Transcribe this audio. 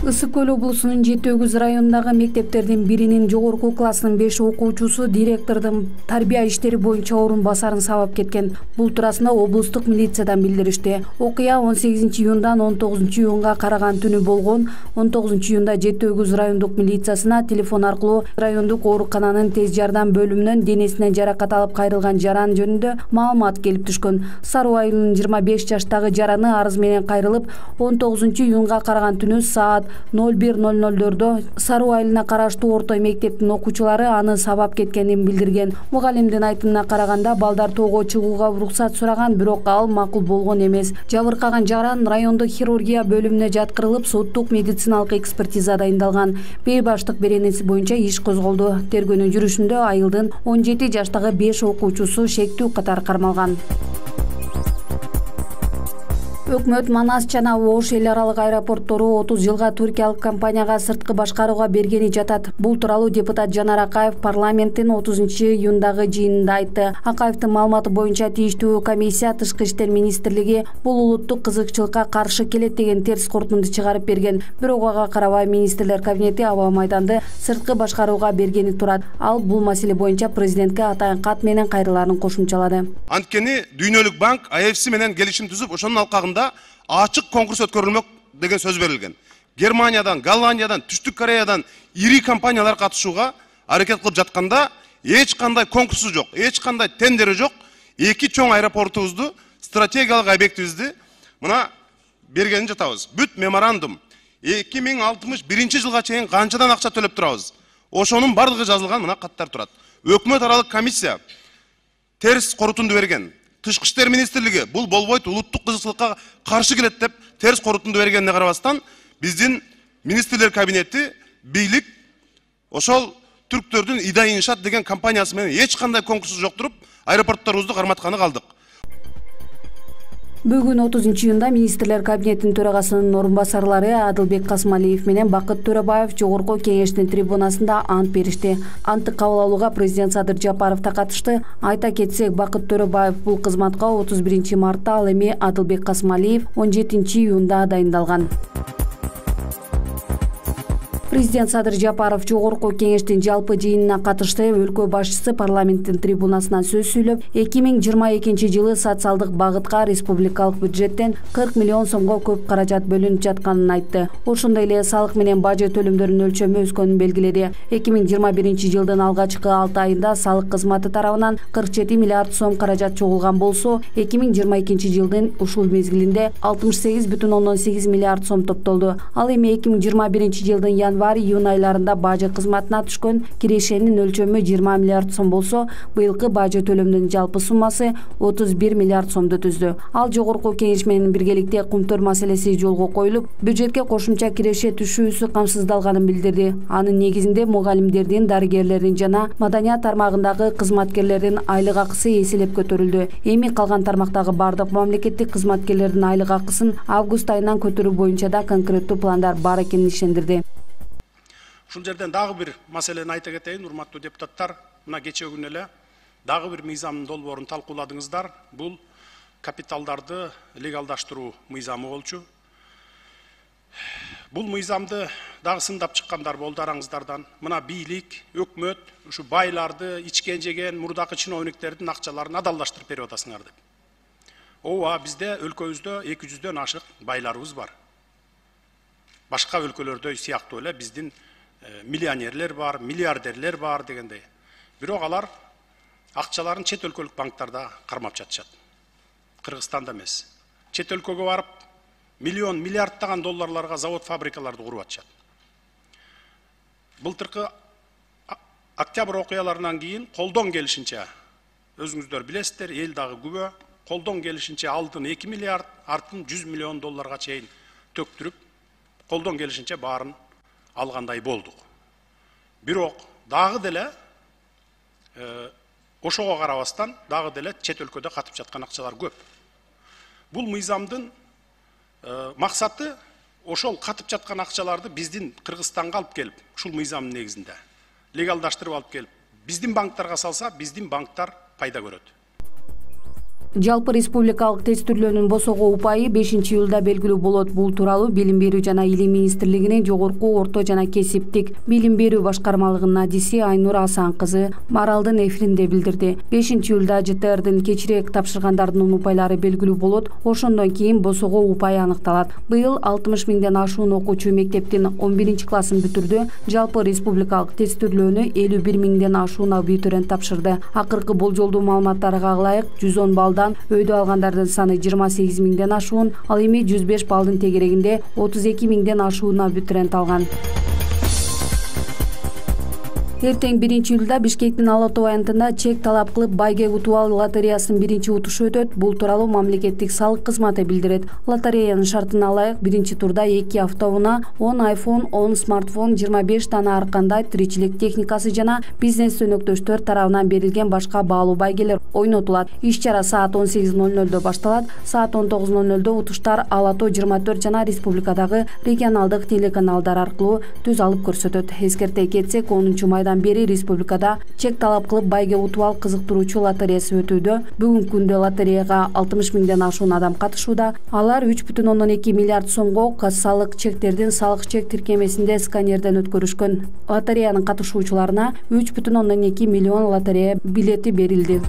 Ысык Көл облусунун Жети Өгүз районундагы мектептердин биринин жогорку класснын 5 окуучусу директордун тарбия иштери боюнча орун басарын сабап кеткен. Бул туурасында облустук милициядан билдиришти. Окуя 18-июндан 19-июнга караган түнү болгон. 19-июнда Жети Өгүз райондук милициясына телефон аркылуу райондук оорукананын тез жардам бөлүмүнөн денесинен жаракат алып кайрылган жаран жөнүндө маалымат келип түшкөн. Саруу айылынын 25 жаштагы жараны арыз менен кайрылып, 19-июнга караган түнү саат 01:00 Саруу айылына караштуу орто мектептин окуучулары аны сабап кеткенин билдирген. Мугалимдин айтымына караганда балдар тоого чыгууга уруксат сураган, бирок ал макул болгон эмес. Жабыркаган жаран райондук хирургия бөлүмүнө жаткырылып, соттук медициналык экспертиза дайындалган. Бей баштык беренеси боюнча иш козголду. Тергөөнүн жүрүшүндө айылдын 17 жаштагы 5 окуучусу шектүү катар кармалган. Өкмөт Манас жана Ош эл аралык аэропорттору 30 жылга туркиялык компанияга сырткы башкарууга бергени жатат. Бул тууралуу депутат Жанар Акаев парламенттин 30-июндагы жыйынында айтты. Акаевдин маалыматы боюнча тийиштүү комиссия Тышкы иштер министрлиги бул улуттук кызыкчылыкка каршы келет деген терс корутунду чыгарып берген. Бирок ага карабай министрлер кабинети аба майданды сырткы башкарууга бергени турат. Ал бул маселе боюнча президентке атайын кат менен кайрыларын кошумчалады. Анткени Дүйнөлүк банк АФС менен келишим түзүп, ошонун алкагында ачык конкурс өткөрүлмөк деген сөз берилген. Германиядан, Голландиядан, Түштүк Кореядан ири компаниялар катышууга аракет кылып жатканда эч кандай конкурсу жок, эч кандай тендери жок. Эки чоң аэропортубузду, стратегиялык объектибизди мына бергенин жатабыз. Бүт меморандум 2061 жылга чейин канчадан акча төлөп турабыз. Ошонун бардыгы жазылган мына каттар турат. Өкмөт аралык комиссия терс корутунду берген. Тышкы иштер министрлиги бул болбойт, улуттук кызыкчылыкка каршы келет деп терс корутунду бергенине карабастан, биздин министрлер кабинети бийлик ошол түрктөрдүн Ида Иншаат деген компаниясы менен эч кандай конкурсу жок туруп, аэропортторубузду карматканы калдык. Бүгүн 30-июнда министрлер кабинетинин төрагасынын орун басарлары Адылбек Касмалиев менен Бакыт Төрөбаев жогорку кеңештин трибунасында ант беришти. Антты кабыл алууга президент Садыр Жапаров да катышты. Айта кетсек, Бакыт Төрөбаев бул кызматка 31 мартта, ал эми Адылбек Касмалиев 17-июнда дайындалган. Президент Садыр Жапаров жогорку кеңештин жалпы жыйынына катышты. Өлкө башчысы парламенттин трибунасынан сөз сүйлөп, 2022 жылы социалдык багытка республикалык бюджеттен 40 миллион сомго көп каражат бөлүнүп жатканын айтты. Ошондой эле салык менен бажы төлөмдөрүнүн өлчөмү өскөнүн белгиледи. 2021 жылдын алгачкы 6 айында салык кызматы тарабынан 47 миллиард сом каражат чогулган болсо, 2022 жылдын ушул мезгилинде 68,8 миллиард сом топтолду. Ал эми 2021 жылдын январь-июнь айларында бажы кызматына түшкөн кирешенин өлчөмү 20 миллиард сом болсо, быйылкы бажы төлөмдүн жалпы суммасы 31 миллиард сомду түздү. Ал жогорку кеңеш менен биргеликте кумтөр маселеси жолго коюлуп, бюджетке кошумча киреше түшүүсү камсыздалганын билдирди. Анын негизинде мугалимдердин, дарыгерлердин жана маданият тармагындагы кызматкерлердин айлык акысы эселеп көтөрүлдү. Эми калган тармактагы бардык мамлекеттик кызматкерлердин айлык акысын август айынан көтөрүү боюнча да конкреттүү пландар бар экенин ишендирди. Ушул жерден дагы бир маселени айта кетейин, урматтуу депутаттар. Мына кечээ күнү эле дагы бир мыйзамдын долбоорун талкууладыңыздар. Бул капиталдарды легалдаштыруу мыйзамы болчу. Бул мыйзамды дагы сындап чыккандар болду араңыздардан. Мына бийлик, өкмөт ушу байларды, ичкен жеген мурдакы чиновниктердин акчаларын адалдаштырып берип атасыңар деп. Ооба, бизде өлкөбүздө 200дөн ашык байларыбыз бар. Башка өлкөлөрдө сыяктуу эле биздин миллионерлер бар, миллиардерлер бар дегендей. Бирок алар акчаларын чет өлкөлүк банктарда кармап жатышат. Кыргызстанда эмес. Чет өлкөгө барып, миллион, миллиардтаган долларларга завод, фабрикаларды куруп атышат. Былтыркы октябрь окуяларынан кийин колдон келишинче, өзүңүздөр билесиздер, эл дагы күбө, колдон келишинче алдын 2 миллиард, артын 100 миллион долларга чейин төктүрүп, колдон келишинче баарын алгандай болдук. Бирок дагы деле ошого карабастан дагы деле чет өлкөдө катып жаткан акчалар көп. Бул мыйзамдын максаты ошол катып жаткан акчаларды биздин Кыргызстанга алып келип, ушул мыйзамдын негизинде легалдаштырып алып келип, биздин банктарга салса, биздин банктар пайда көрөт. Жалпы республикалык тестирлөөнүн босого упайы 5-июлда белгилүү болот. Бул тууралуу Билим берүү жана Илим министрлигинин жогорку, орто жана кесиптик билим берүү башкармалыгынын адиси Айнур Асан кызы Маралдын эфиринде билдирди. 5-июлда ЖТРдин кечирээк тапшыргандардын упайлары белгилүү болот. Ошондон кийин босого упай аныкталат. Быйыл 60 миңден ашуун окуучу мектептин 11-классын бүтүрдү. Жалпы республикалык тестирлөөнү 51 миңден ашуун абитуриент тапшырды. Акыркы болжолдуу маалыматтарга ылайык 110 балдан өйдө алгандардын саны 28 миңден ашуун, ал эми 105 балдын тегерегинде 32 миңден ашуун абитуриент алган. Эртең 1-июлда Бишкектин Ала Тоо аянтында чек талап кылып байге утубал лотереясынын биринчи утушу өтөт. Бул тууралуу мамлекеттик салык кызматы билдирет. Лотереянын шартына ылайык биринчи турда 2 автоунаа, 10 iPhone, 10 смартфон, 25 дана ар кандай тиричилик техникасы жана бизнес өнөктөштөр тарабынан берилген башка баалуу байгелер ойнотулат. Иш-чара саат 18:00 башталат. Саат 19:00 утуштар Ала Тоо 24 жана республикадагы регионалдык телеканалдар аркылуу түз алып көрсөтөт. Эскерте кетсек, 10 майдан бери республикада чек талап кылып байге утубал кызыктыруучу лотереясы өтүүдө. Бүгүнкү күндө лотереяга 60 миңден ашуун адам катышууда. Алар 3,2 миллиард сомго кассалык чектердин салык чек тиркемесинде сканерден өткөрүшкөн. Лотереянын катышуучуларына 3,2 миллион лотерея билети берилди.